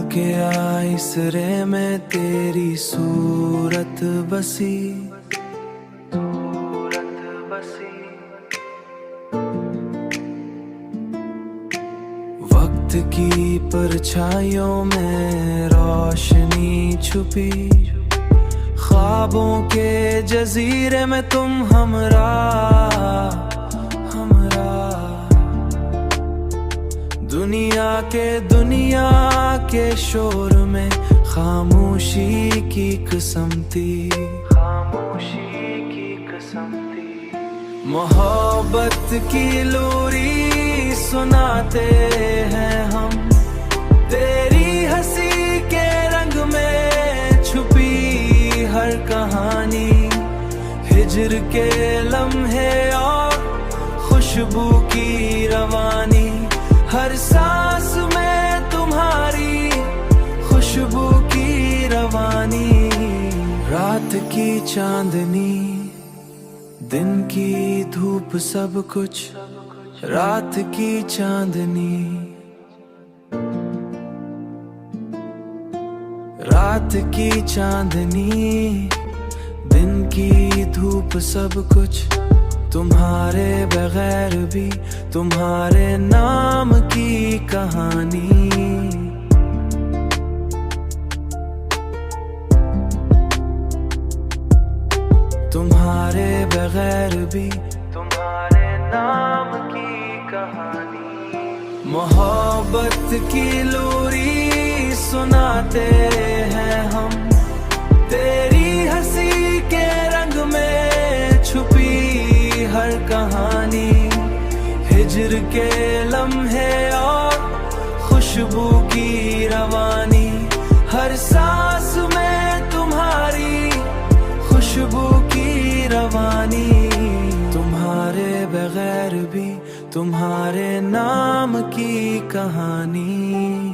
के आई सिरे में तेरी सूरत बसी, वक्त की परछाइयों में रोशनी छुपी, ख्वाबों के जजीरे में तुम हमरा दुनिया के शोर में खामोशी की कसम थी, मोहब्बत की लोरी सुनाते हैं हम, तेरी हंसी के रंग में छुपी हर कहानी, हिज्र के लम्हे और खुशबू की रवानी, हर सांस में तुम्हारी खुशबू की रवानी। रात की चांदनी, दिन की धूप, सब कुछ रात की चांदनी, रात की चांदनी, दिन की धूप, सब कुछ तुम्हारे बगैर भी तुम्हारे नाम की कहानी। तुम्हारे बगैर भी तुम्हारे नाम की कहानी, मोहब्बत की लोरी सुनाते हैं हम, तेरी हंसी के रंग में छुपी हर कहानी, हिज्र के लम्हे और खुशबू की रवानी, हर सांस में तुम्हारी खुशबू की रवानी। तुम्हारे बगैर भी तुम्हारे नाम की कहानी।